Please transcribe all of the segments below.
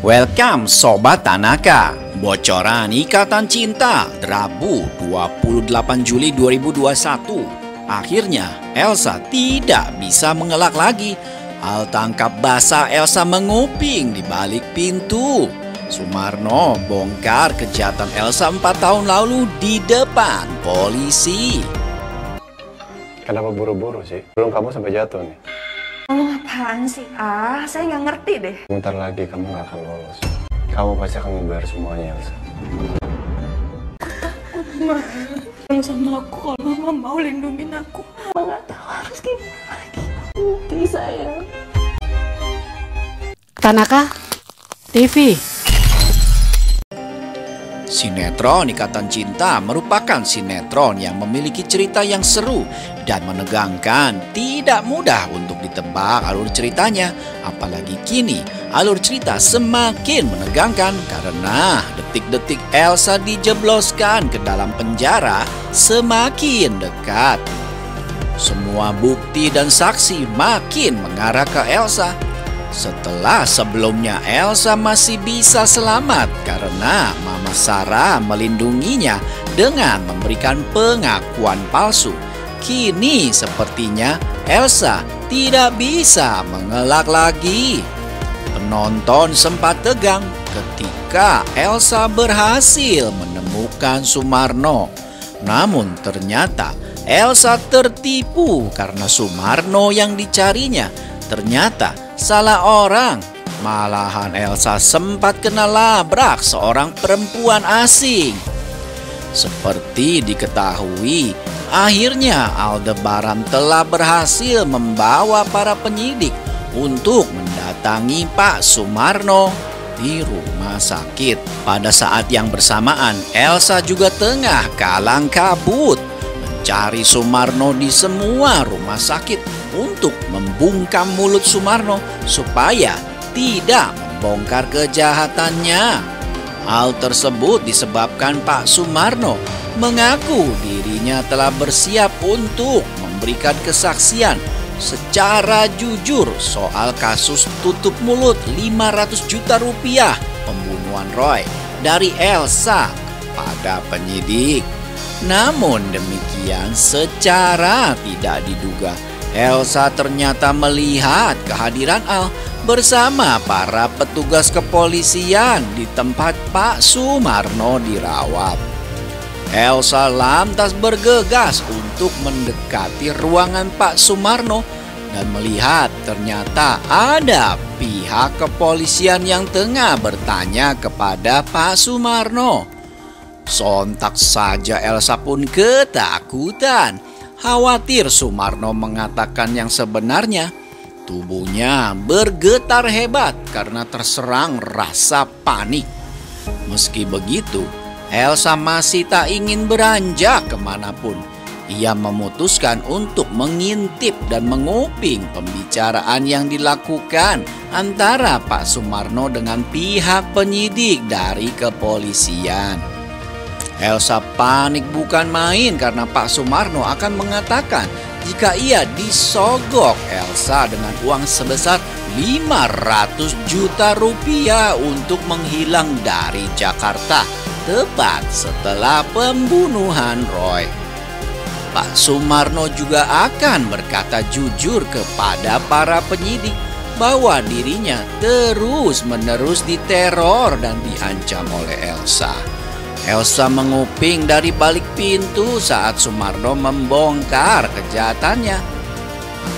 Welcome Sobat Tanaka. Bocoran Ikatan Cinta Rabu 28 Juli 2021. Akhirnya Elsa tidak bisa mengelak lagi. Al tangkap basah Elsa menguping di balik pintu. Sumarno bongkar kejahatan Elsa 4 tahun lalu di depan polisi. Kenapa buru-buru sih? Belum kamu sampai jatuh nih. Kamu apaan sih? Saya nggak ngerti deh. Bentar lagi kamu nggak akan lolos. Kamu pasti akan membayar semuanya, Elsa. Ma, yang sama aku kalau Mama mau lindungin aku. Mama nggak tahu harus gimana lagi. Nanti sayang. Tanaka TV. Sinetron Ikatan Cinta merupakan sinetron yang memiliki cerita yang seru dan menegangkan. Tidak mudah untuk ditebak alur ceritanya, apalagi kini alur cerita semakin menegangkan karena detik-detik Elsa dijebloskan ke dalam penjara semakin dekat. Semua bukti dan saksi makin mengarah ke Elsa. Setelah sebelumnya Elsa masih bisa selamat karena Mama Sarah melindunginya dengan memberikan pengakuan palsu. Kini sepertinya Elsa tidak bisa mengelak lagi. Penonton sempat tegang ketika Elsa berhasil menemukan Sumarno. Namun ternyata Elsa tertipu karena Sumarno yang dicarinya ternyata salah orang. Malahan Elsa sempat kena labrak seorang perempuan asing. Seperti diketahui, akhirnya Aldebaran telah berhasil membawa para penyidik untuk mendatangi Pak Sumarno di rumah sakit. Pada saat yang bersamaan, Elsa juga tengah kalang kabut mencari Sumarno di semua rumah sakit untuk membungkam mulut Sumarno supaya tidak membongkar kejahatannya. Hal tersebut disebabkan Pak Sumarno mengaku dirinya telah bersiap untuk memberikan kesaksian secara jujur soal kasus tutup mulut 500 juta rupiah pembunuhan Roy dari Elsa pada penyidik. Namun demikian, secara tidak diduga Elsa ternyata melihat kehadiran Al bersama para petugas kepolisian di tempat Pak Sumarno dirawat. Elsa lantas bergegas untuk mendekati ruangan Pak Sumarno dan melihat ternyata ada pihak kepolisian yang tengah bertanya kepada Pak Sumarno. Sontak saja Elsa pun ketakutan. Khawatir Sumarno mengatakan yang sebenarnya. Tubuhnya bergetar hebat karena terserang rasa panik. Meski begitu, Elsa masih tak ingin beranjak kemanapun. Ia memutuskan untuk mengintip dan menguping pembicaraan yang dilakukan antara Pak Sumarno dengan pihak penyidik dari kepolisian. Elsa panik bukan main karena Pak Sumarno akan mengatakan jika ia disogok Elsa dengan uang sebesar 500 juta rupiah untuk menghilang dari Jakarta tepat setelah pembunuhan Roy. Pak Sumarno juga akan berkata jujur kepada para penyidik bahwa dirinya terus-menerus diteror dan diancam oleh Elsa. Elsa menguping dari balik pintu saat Sumarno membongkar kejahatannya.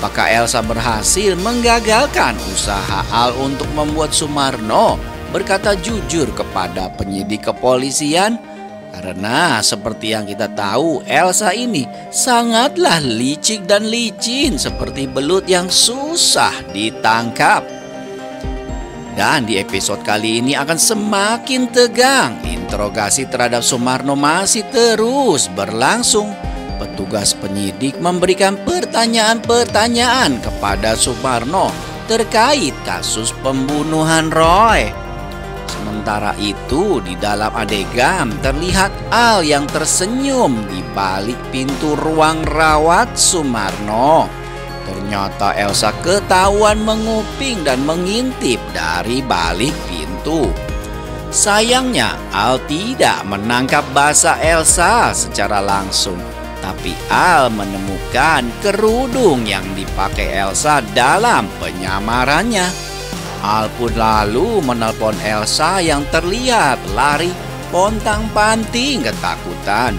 Apakah Elsa berhasil menggagalkan usaha Al untuk membuat Sumarno berkata jujur kepada penyidik kepolisian? Karena seperti yang kita tahu, Elsa ini sangatlah licik dan licin seperti belut yang susah ditangkap. Dan di episode kali ini akan semakin tegang. Interogasi terhadap Sumarno masih terus berlangsung. Petugas penyidik memberikan pertanyaan-pertanyaan kepada Sumarno terkait kasus pembunuhan Roy. Sementara itu, di dalam adegan terlihat Al yang tersenyum di balik pintu ruang rawat Sumarno. Ternyata Elsa ketahuan menguping dan mengintip dari balik pintu. itu. Sayangnya, Al tidak menangkap bahasa Elsa secara langsung. Tapi Al menemukan kerudung yang dipakai Elsa dalam penyamarannya. Al pun lalu menelpon Elsa yang terlihat lari pontang-panting ketakutan.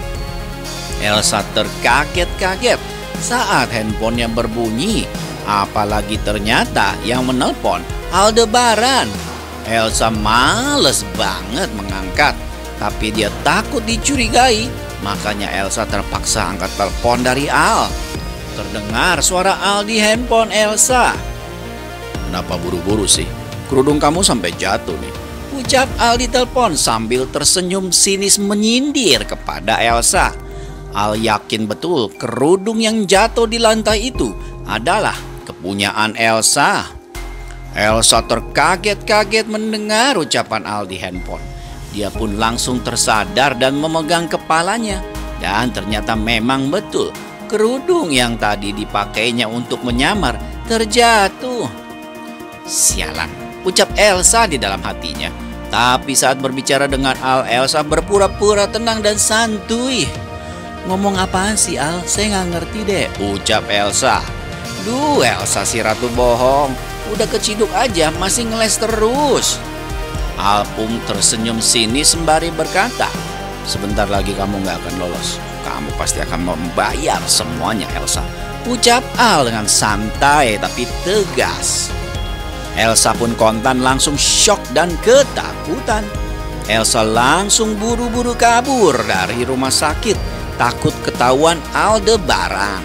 Elsa terkaget-kaget saat handphonenya berbunyi. Apalagi ternyata yang menelpon Aldebaran. Elsa males banget mengangkat, tapi dia takut dicurigai. Makanya Elsa terpaksa angkat telepon dari Al. Terdengar suara Al di handphone Elsa. "Kenapa buru-buru sih? Kerudung kamu sampai jatuh nih," ucap Al di telepon sambil tersenyum sinis menyindir kepada Elsa. Al yakin betul kerudung yang jatuh di lantai itu adalah kepunyaan Elsa. Elsa terkaget-kaget mendengar ucapan Al di handphone. Dia pun langsung tersadar dan memegang kepalanya. Dan ternyata memang betul, kerudung yang tadi dipakainya untuk menyamar terjatuh. "Sialan," ucap Elsa di dalam hatinya. Tapi saat berbicara dengan Al, Elsa berpura-pura tenang dan santuy. "Ngomong apaan sih Al? Saya nggak ngerti deh," ucap Elsa. "Duh, Elsa si ratu bohong. Udah keciduk aja masih ngeles terus." Al pun tersenyum sinis sembari berkata, "Sebentar lagi kamu gak akan lolos. Kamu pasti akan membayar semuanya, Elsa," ucap Al dengan santai tapi tegas. Elsa pun kontan langsung syok dan ketakutan. Elsa langsung buru-buru kabur dari rumah sakit, takut ketahuan Aldebaran.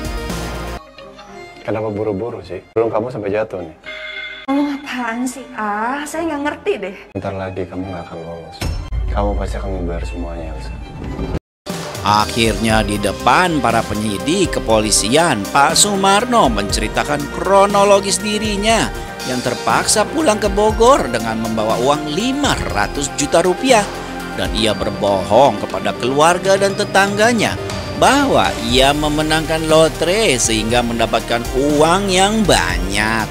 Kenapa buru-buru sih? Belum kamu sampai jatuh nih. Ngomong apaan sih, Ah? Saya nggak ngerti deh. Bentar lagi kamu gak akan lolos. Kamu pasti akan membayar semuanya, Elsa. Akhirnya di depan para penyidik kepolisian, Pak Sumarno menceritakan kronologis dirinya yang terpaksa pulang ke Bogor dengan membawa uang 500 juta rupiah. Dan ia berbohong kepada keluarga dan tetangganya bahwa ia memenangkan lotre sehingga mendapatkan uang yang banyak.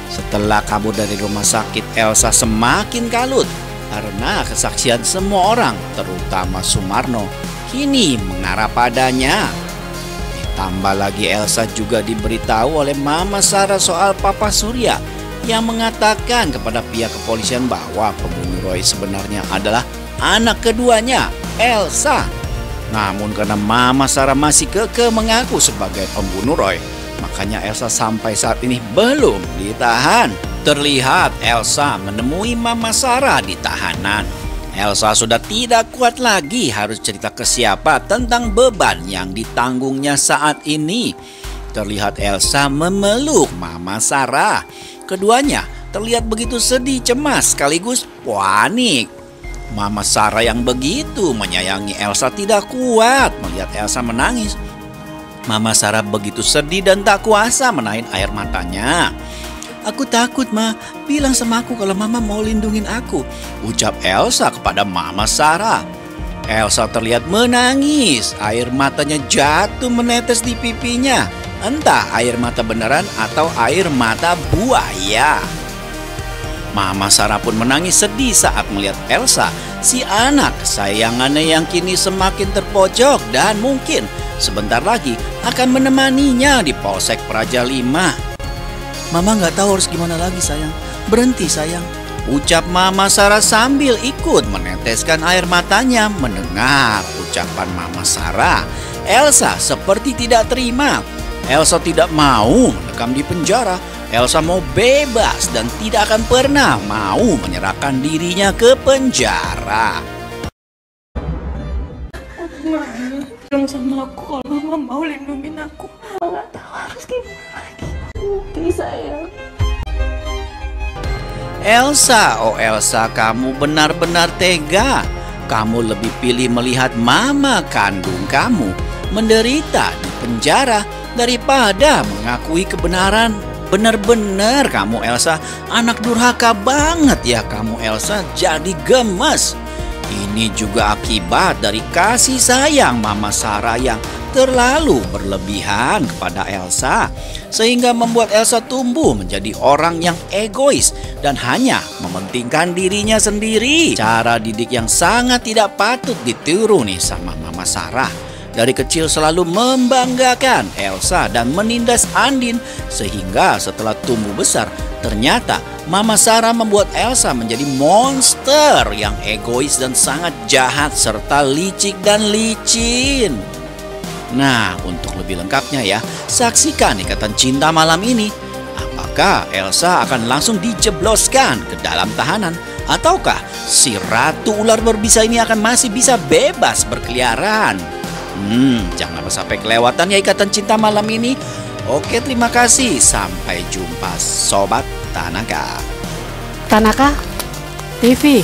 Setelah kabur dari rumah sakit, Elsa semakin kalut karena kesaksian semua orang, terutama Sumarno, kini mengarah padanya. Ditambah lagi Elsa juga diberitahu oleh Mama Sarah soal Papa Surya yang mengatakan kepada pihak kepolisian bahwa pembunuh Roy sebenarnya adalah anak keduanya, Elsa. Namun karena Mama Sarah masih kekeh mengaku sebagai pembunuh Roy, makanya Elsa sampai saat ini belum ditahan. Terlihat Elsa menemui Mama Sarah di tahanan. Elsa sudah tidak kuat lagi harus cerita ke siapa tentang beban yang ditanggungnya saat ini. Terlihat Elsa memeluk Mama Sarah. Keduanya terlihat begitu sedih, cemas, sekaligus panik. Mama Sarah yang begitu menyayangi Elsa tidak kuat melihat Elsa menangis. Mama Sarah begitu sedih dan tak kuasa menahan air matanya. "Aku takut, Ma. Bilang sama aku kalau Mama mau lindungin aku," ucap Elsa kepada Mama Sarah. Elsa terlihat menangis. Air matanya jatuh menetes di pipinya. Entah air mata beneran atau air mata buaya. Mama Sarah pun menangis sedih saat melihat Elsa, si anak kesayangannya yang kini semakin terpojok dan mungkin sebentar lagi akan menemaninya di Polsek Praja 5. "Mama nggak tahu harus gimana lagi sayang. Berhenti sayang," ucap Mama Sarah sambil ikut meneteskan air matanya mendengar ucapan Mama Sarah. Elsa seperti tidak terima. Elsa tidak mau mendekam di penjara. Elsa mau bebas dan tidak akan pernah mau menyerahkan dirinya ke penjara. Bilang sama aku kalau Mama mau lindungin aku. Mama nggak tahu harus gimana lagi. Bukti sayang. Elsa, oh Elsa, kamu benar-benar tega. Kamu lebih pilih melihat mama kandung kamu menderita di penjara daripada mengakui kebenaran. Benar-benar kamu Elsa, anak durhaka banget ya kamu Elsa, jadi gemes. Ini juga akibat dari kasih sayang Mama Sarah yang terlalu berlebihan kepada Elsa. sehingga membuat Elsa tumbuh menjadi orang yang egois dan hanya mementingkan dirinya sendiri. Cara didik yang sangat tidak patut ditiru nih sama Mama Sarah. Dari kecil selalu membanggakan Elsa dan menindas Andin, sehingga setelah tumbuh besar ternyata Mama Sarah membuat Elsa menjadi monster yang egois dan sangat jahat serta licik dan licin. Nah, untuk lebih lengkapnya ya, saksikan Ikatan Cinta malam ini. Apakah Elsa akan langsung dijebloskan ke dalam tahanan, ataukah si ratu ular berbisa ini akan masih bisa bebas berkeliaran? Jangan sampai kelewatan ya Ikatan Cinta malam ini. Oke, terima kasih. Sampai jumpa Sobat Tanaka. Tanaka TV.